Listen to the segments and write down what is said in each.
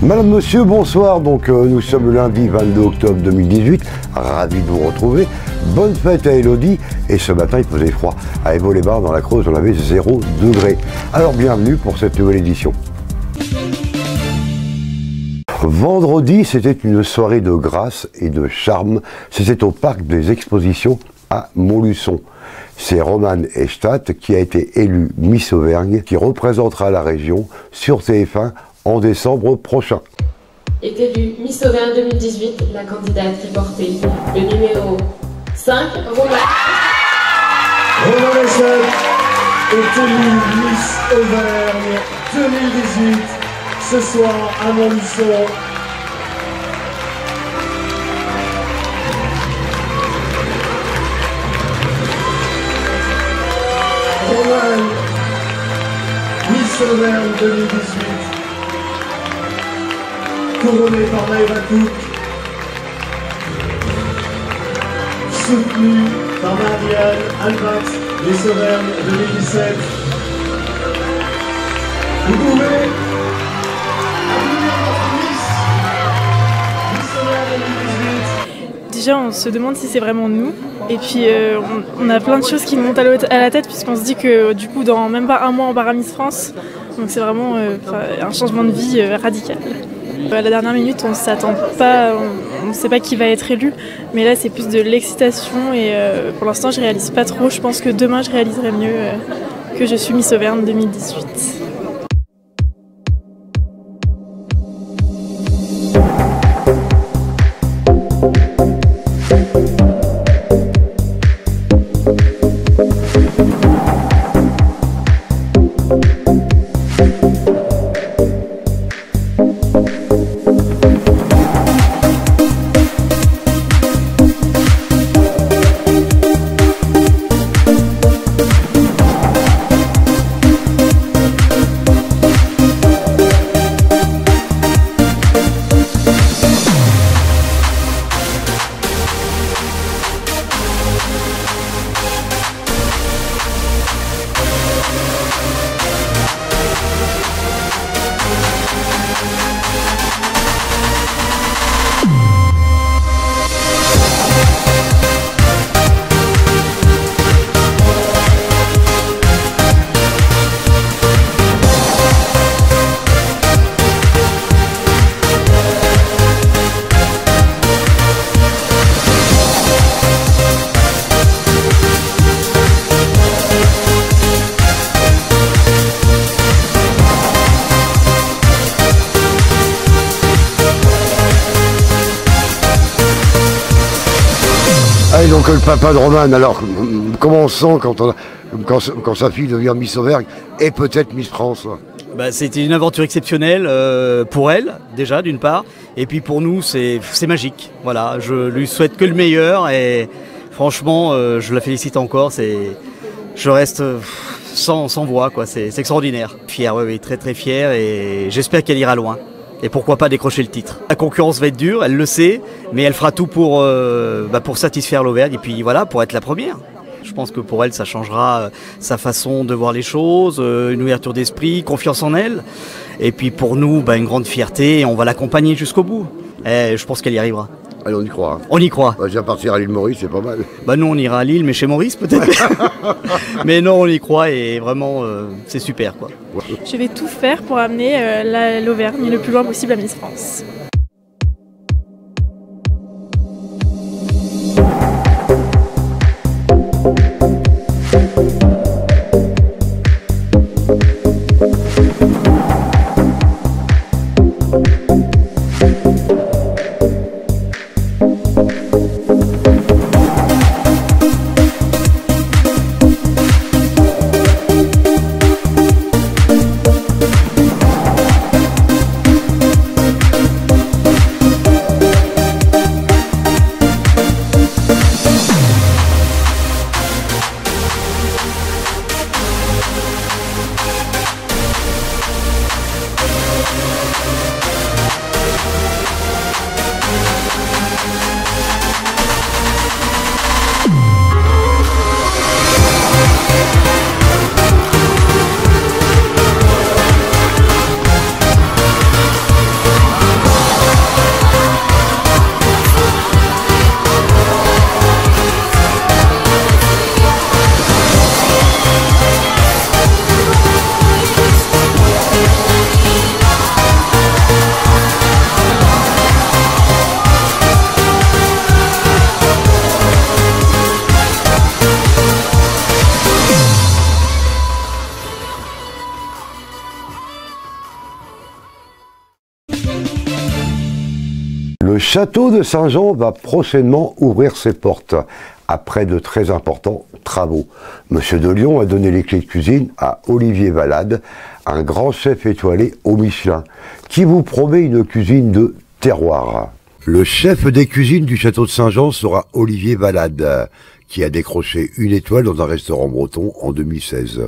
Madame, monsieur, bonsoir. Nous sommes le lundi 22 octobre 2018. Ravi de vous retrouver. Bonne fête à Elodie. Et ce matin, il faisait froid. À Évaux-les-Bains, dans la Creuse, on avait 0 degré. Alors, bienvenue pour cette nouvelle édition. Vendredi, c'était une soirée de grâce et de charme. C'était au parc des expositions à Montluçon. C'est Romane Estath qui a été élue Miss Auvergne, qui représentera la région sur TF1 en décembre prochain. Est élue Miss Auvergne 2018, la candidate qui portait le numéro 5, Romane. Romane Estath est élue Miss Auvergne 2018, ce soir à Montluçon. Romane, Miss Auvergne 2018, couronnée par Maëva Cook, soutenue par Marianne Albat, Miss Auvergne 2017. Vous pouvez applaudir votre Miss Auvergne 2018. Déjà, on se demande si c'est vraiment nous. Et puis, on a plein de choses qui nous montent à la tête, puisqu'on se dit que du coup, dans même pas un mois, on part à Miss France. Donc c'est vraiment un changement de vie radical. À la dernière minute, on ne s'attend pas, on ne sait pas qui va être élu. Mais là, c'est plus de l'excitation et pour l'instant, je réalise pas trop. Je pense que demain, je réaliserai mieux que je suis Miss Auvergne 2018. Ah, et donc le papa de Romane, alors comment on sent quand sa fille devient Miss Auvergne et peut-être Miss France? C'était une aventure exceptionnelle pour elle, déjà d'une part, et puis pour nous c'est magique. Voilà, je lui souhaite que le meilleur et franchement je la félicite encore. Je reste sans voix, quoi. C'est extraordinaire. Fier, oui, très très fier, et j'espère qu'elle ira loin. Et pourquoi pas décrocher le titre. La concurrence va être dure, elle le sait, mais elle fera tout pour satisfaire l'Auvergne et puis voilà, pour être la première. Je pense que pour elle, ça changera sa façon de voir les choses, une ouverture d'esprit, confiance en elle. Et puis pour nous, une grande fierté, et on va l'accompagner jusqu'au bout. Et je pense qu'elle y arrivera. Allez, on y croit. On y croit. Déjà partir à l'île Maurice, c'est pas mal. Nous, on ira à Lille, mais chez Maurice peut-être. Mais non, on y croit et vraiment, c'est super, quoi. Je vais tout faire pour amener l'Auvergne le plus loin possible à Miss France. château de Saint-Jean va prochainement ouvrir ses portes, après de très importants travaux. Monsieur de Lyon a donné les clés de cuisine à Olivier Valade, un grand chef étoilé au Michelin, qui vous promet une cuisine de terroir. Le chef des cuisines du château de Saint-Jean sera Olivier Valade, qui a décroché une étoile dans un restaurant breton en 2016.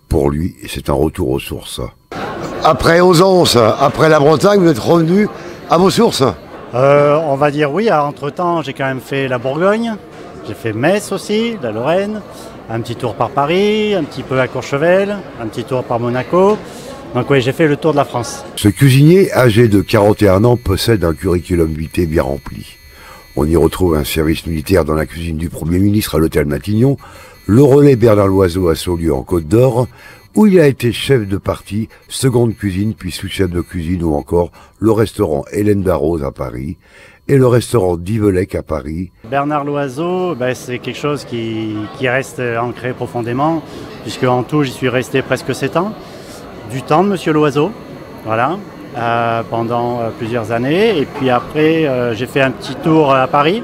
Pour lui, c'est un retour aux sources. Après Ausence, après la Bretagne, vous êtes revenu à vos sources? On va dire oui. Entre-temps, j'ai quand même fait la Bourgogne, j'ai fait Metz aussi, la Lorraine, un petit tour par Paris, un petit peu à Courchevel, un petit tour par Monaco. Donc oui, j'ai fait le tour de la France. Ce cuisinier, âgé de 41 ans, possède un curriculum vitae bien rempli. On y retrouve un service militaire dans la cuisine du Premier ministre à l'hôtel Matignon, le relais Bernard Loiseau à Saulieu en Côte d'Or, où il a été chef de partie, seconde cuisine, puis sous-chef de cuisine, ou encore le restaurant Hélène Darroze à Paris, et le restaurant d'Yvelec à Paris. Bernard Loiseau, c'est quelque chose qui reste ancré profondément, puisque en tout, j'y suis resté presque 7 ans. Du temps de Monsieur Loiseau, voilà, pendant plusieurs années. Et puis après, j'ai fait un petit tour à Paris.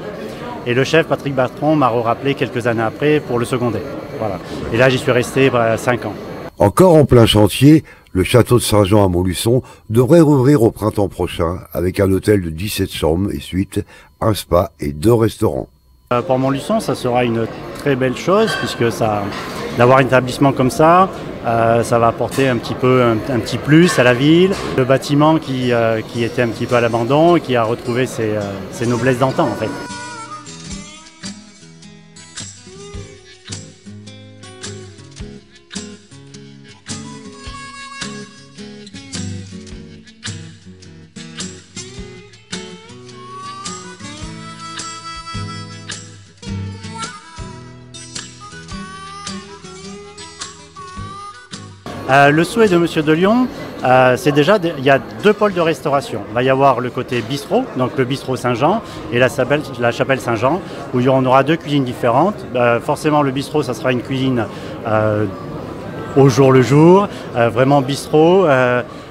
Et le chef Patrick Bertrand m'a rappelé quelques années après pour le seconder. Voilà. Et là, j'y suis resté 5 ans. Encore en plein chantier, le château de Saint-Jean à Montluçon devrait rouvrir au printemps prochain avec un hôtel de 17 chambres et suites, un spa et 2 restaurants. Pour Montluçon, ça sera une très belle chose puisque d'avoir un établissement comme ça, ça va apporter un petit plus à la ville. Le bâtiment qui était un petit peu à l'abandon et qui a retrouvé ses noblesses d'antan en fait. Le souhait de Monsieur de Lyon, c'est déjà, il y a 2 pôles de restauration. Il va y avoir le côté bistrot, donc le bistrot Saint-Jean, et la chapelle Saint-Jean, où on aura 2 cuisines différentes. Forcément, le bistrot, ça sera une cuisine au jour le jour, vraiment bistrot,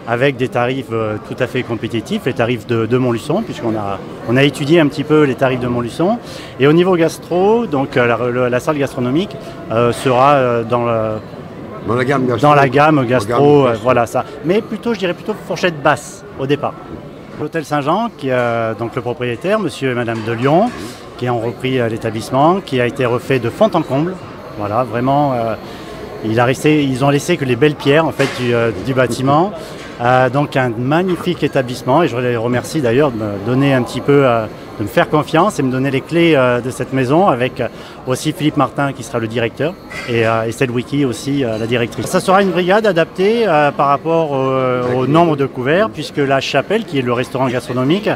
avec des tarifs tout à fait compétitifs, les tarifs de Montluçon, puisqu'on a étudié un petit peu les tarifs de Montluçon. Et au niveau gastro, donc la salle gastronomique sera dans la gamme gastro, voilà ça. Mais plutôt, je dirais plutôt fourchette basse au départ. L'hôtel Saint-Jean, qui est donc le propriétaire, monsieur et madame de Lyon, qui ont repris l'établissement, qui a été refait de fond en comble. Voilà, vraiment, ils ont laissé que les belles pierres en fait du bâtiment. Donc un magnifique établissement et je les remercie d'ailleurs de me donner un petit peu, de me faire confiance et me donner les clés de cette maison avec aussi Philippe Martin qui sera le directeur et Estelle Wiki aussi la directrice. Ça sera une brigade adaptée par rapport au nombre de couverts puisque la chapelle qui est le restaurant gastronomique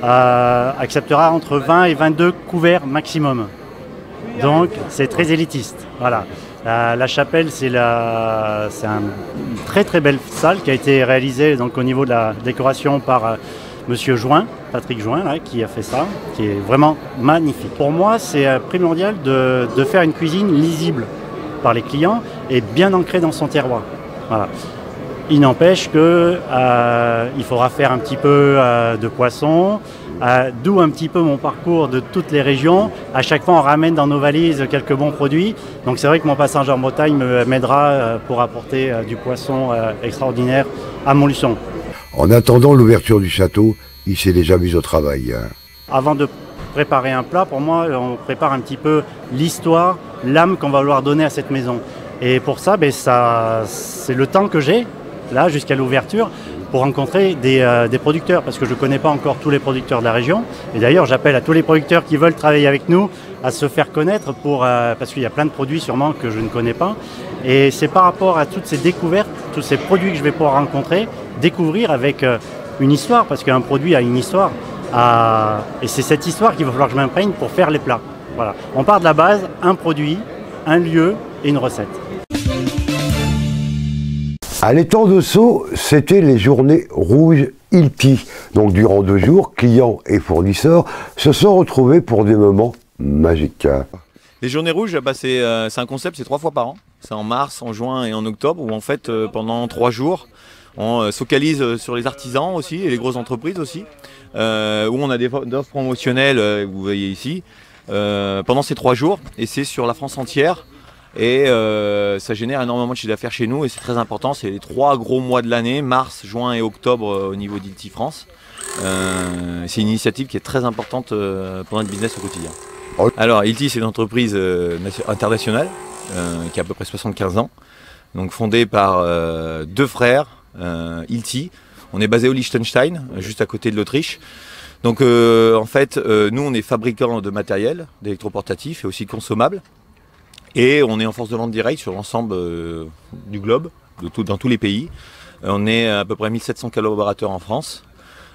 acceptera entre 20 et 22 couverts maximum. Donc c'est très élitiste. Voilà. La chapelle, c'est une très très belle salle qui a été réalisée donc, au niveau de la décoration par Monsieur Join, Patrick Join, là, qui a fait ça, qui est vraiment magnifique. Pour moi, c'est primordial de faire une cuisine lisible par les clients et bien ancrée dans son terroir. Voilà. Il n'empêche qu'il faudra faire un petit peu de poisson, d'où un petit peu mon parcours de toutes les régions. À chaque fois, on ramène dans nos valises quelques bons produits. Donc c'est vrai que mon passage en Bretagne m'aidera pour apporter du poisson extraordinaire à Montluçon. En attendant l'ouverture du château, il s'est déjà mis au travail. Avant de préparer un plat, pour moi, on prépare un petit peu l'histoire, l'âme qu'on va vouloir donner à cette maison. Et pour ça, c'est le temps que j'ai, là, jusqu'à l'ouverture, pour rencontrer des producteurs, parce que je ne connais pas encore tous les producteurs de la région. Et d'ailleurs, j'appelle à tous les producteurs qui veulent travailler avec nous à se faire connaître, parce qu'il y a plein de produits sûrement que je ne connais pas. Et c'est par rapport à toutes ces découvertes, tous ces produits que je vais pouvoir rencontrer, découvrir avec une histoire, parce qu'un produit a une histoire. Et c'est cette histoire qu'il va falloir que je m'imprègne pour faire les plats. Voilà. On part de la base, un produit, un lieu et une recette. À l'étang de Sceaux, c'était les journées rouges ILTI. Donc durant 2 jours, clients et fournisseurs se sont retrouvés pour des moments magiques. Les journées rouges, c'est un concept, c'est 3 fois par an. C'est en mars, en juin et en octobre, où en fait pendant 3 jours, on se focalise sur les artisans aussi et les grosses entreprises aussi. où on a des offres promotionnelles, vous voyez ici, pendant ces 3 jours, et c'est sur la France entière. Et ça génère énormément de chiffre d'affaires chez nous et c'est très important, c'est les 3 gros mois de l'année, mars, juin et octobre au niveau d'Ilty France. C'est une initiative qui est très importante pour notre business au quotidien. Alors Ilty, c'est une entreprise internationale qui a à peu près 75 ans, donc fondée par 2 frères, Ilty. On est basé au Liechtenstein, juste à côté de l'Autriche. Donc en fait, nous on est fabricants de matériel, d'électroportatifs et aussi de consommables. Et on est en force de vente directe sur l'ensemble du globe, dans tous les pays. On est à peu près 1700 collaborateurs en France,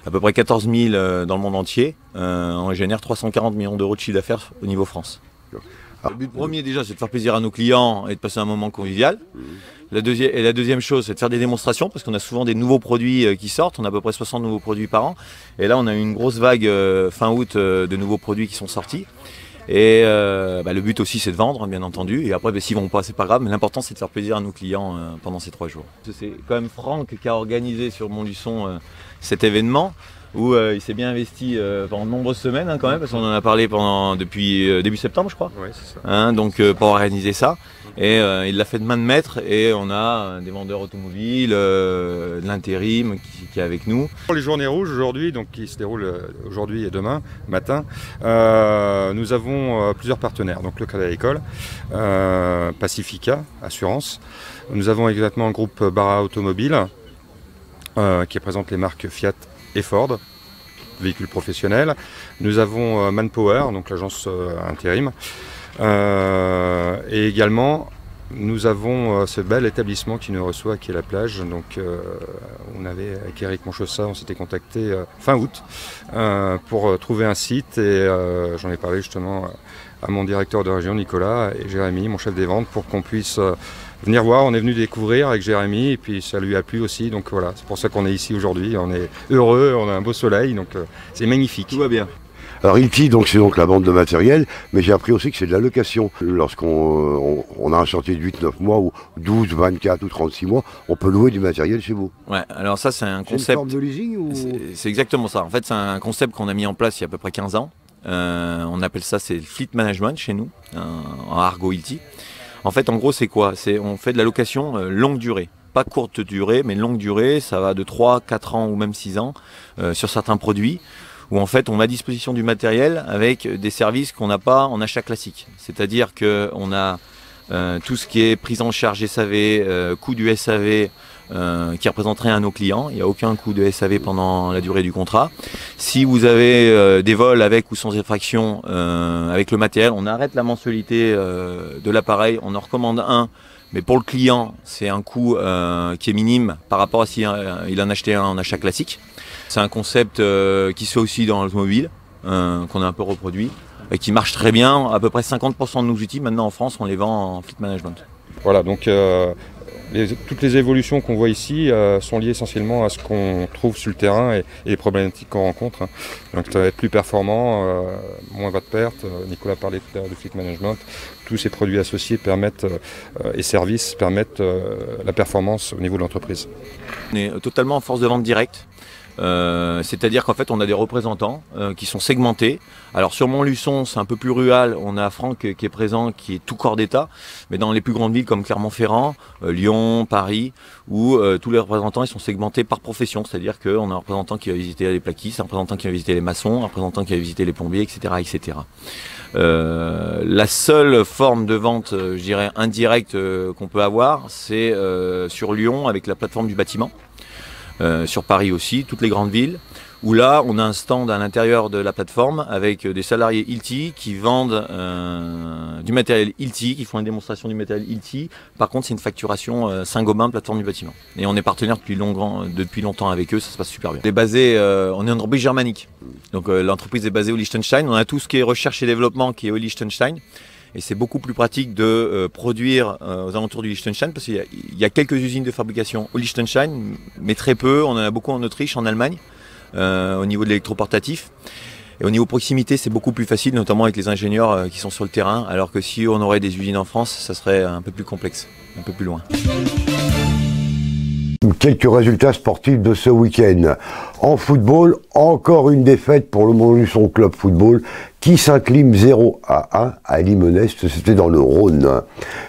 à peu près 14 000 dans le monde entier. On génère 340 millions d'euros de chiffre d'affaires au niveau France. Le but premier déjà, c'est de faire plaisir à nos clients et de passer un moment convivial. La deuxième chose, c'est de faire des démonstrations parce qu'on a souvent des nouveaux produits qui sortent. On a à peu près 60 nouveaux produits par an. Et là, on a eu une grosse vague fin août de nouveaux produits qui sont sortis. Et le but aussi c'est de vendre bien entendu et après s'ils vont pas c'est pas grave mais l'important c'est de faire plaisir à nos clients pendant ces 3 jours. C'est quand même Franck qui a organisé sur Montluçon cet événement où il s'est bien investi pendant de nombreuses semaines quand même parce qu'on en a parlé depuis début septembre je crois. Ouais, c'est ça. Donc pour organiser ça et il l'a fait de main de maître et on a des vendeurs automobiles, de l'intérim qui est avec nous. Pour les journées rouges aujourd'hui, donc qui se déroulent aujourd'hui et demain matin, nous avons plusieurs partenaires, donc le Crédit Agricole, Pacifica, Assurance. Nous avons également le groupe Bara Automobile qui représente les marques Fiat et Ford, véhicules professionnels. Nous avons Manpower, donc l'agence intérim. Et également, nous avons ce bel établissement qui nous reçoit, qui est la plage. Donc, on avait, avec Eric Monchossa, on s'était contacté fin août pour trouver un site. Et j'en ai parlé justement à mon directeur de région, Nicolas, et Jérémy, mon chef des ventes, pour qu'on puisse venir voir. On est venu découvrir avec Jérémy, et puis ça lui a plu aussi. Donc voilà, c'est pour ça qu'on est ici aujourd'hui. On est heureux, on a un beau soleil, donc c'est magnifique. Tout va bien. Alors Ilty, c'est donc la vente de matériel, mais j'ai appris aussi que c'est de la location. Lorsqu'on a un chantier de 8-9 mois, ou 12, 24 ou 36 mois, on peut louer du matériel chez vous. Ouais, alors ça c'est un concept. C'est une forme de leasing ou... C'est exactement ça. En fait, c'est un concept qu'on a mis en place il y a à peu près 15 ans. On appelle ça, c'est le fleet management chez nous, en argot Ilty. En fait, en gros, c'est quoi? On fait de la location longue durée. Pas courte durée, mais longue durée. Ça va de 3, 4 ans ou même 6 ans sur certains produits. Où en fait on met à disposition du matériel avec des services qu'on n'a pas en achat classique. C'est-à-dire qu'on a tout ce qui est prise en charge SAV, coût du SAV qui représenterait à nos clients. Il n'y a aucun coût de SAV pendant la durée du contrat. Si vous avez des vols avec ou sans effraction avec le matériel, on arrête la mensualité de l'appareil, on en recommande un. Mais pour le client, c'est un coût qui est minime par rapport à s'il en achetait un en achat classique. C'est un concept qui se fait aussi dans l'automobile, qu'on a un peu reproduit, et qui marche très bien. À peu près 50% de nos outils, maintenant en France, on les vend en fleet management. Voilà, donc toutes les évolutions qu'on voit ici sont liées essentiellement à ce qu'on trouve sur le terrain et les problématiques qu'on rencontre. Donc ça va être plus performant, moins va de perte. Nicolas parlait tout à l'heure du fleet management. Tous ces produits associés permettent et services permettent la performance au niveau de l'entreprise. On est totalement en force de vente directe. C'est-à-dire qu'en fait on a des représentants qui sont segmentés. Alors sur Montluçon c'est un peu plus rural, on a Franck qui est présent, qui est tout corps d'état, mais dans les plus grandes villes comme Clermont-Ferrand, Lyon, Paris, où tous les représentants ils sont segmentés par profession, c'est-à-dire qu'on a un représentant qui va visiter les plaquistes, un représentant qui va visiter les maçons, un représentant qui va visiter les plombiers, etc. etc. La seule forme de vente, je dirais indirecte qu'on peut avoir, c'est sur Lyon avec la plateforme du bâtiment. Sur Paris aussi, toutes les grandes villes, où là on a un stand à l'intérieur de la plateforme avec des salariés Ilty qui vendent du matériel Ilty, qui font une démonstration du matériel Ilty. Par contre c'est une facturation Saint-Gobain, plateforme du bâtiment. Et on est partenaire depuis longtemps avec eux, ça se passe super bien. On est une entreprise germanique, donc l'entreprise est basée au Liechtenstein. On a tout ce qui est recherche et développement qui est au Liechtenstein. Et c'est beaucoup plus pratique de produire aux alentours du Liechtenstein parce qu'il y a quelques usines de fabrication au Liechtenstein, mais très peu. On en a beaucoup en Autriche, en Allemagne, au niveau de l'électroportatif. Et au niveau proximité, c'est beaucoup plus facile, notamment avec les ingénieurs qui sont sur le terrain, alors que si on aurait des usines en France, ça serait un peu plus complexe, un peu plus loin. Quelques résultats sportifs de ce week-end. En football, encore une défaite pour le Montluçon Club Football qui s'incline 0-1 à Limonest, c'était dans le Rhône.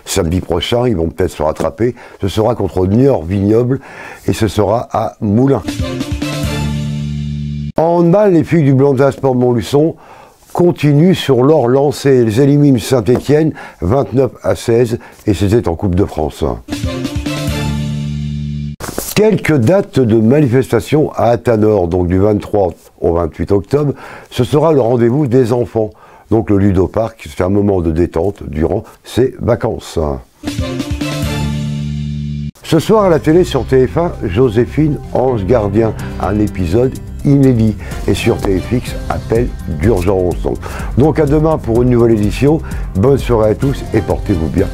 Samedi prochain, ils vont peut-être se rattraper, ce sera contre Niort-Vignoble et ce sera à Moulins. En handball, les filles du Blanda Sport Montluçon continuent sur leur lancée. Elles éliminent Saint-Étienne 29-16 et c'était en Coupe de France. Quelques dates de manifestation à Athanor, donc du 23 au 28 octobre, ce sera le rendez-vous des enfants. Donc le Ludoparc, c'est un moment de détente durant ces vacances. Ce soir à la télé sur TF1, Joséphine, Ange Gardien, un épisode inédit. Et sur TFX, appel d'urgence. Donc à demain pour une nouvelle édition. Bonne soirée à tous et portez-vous bien.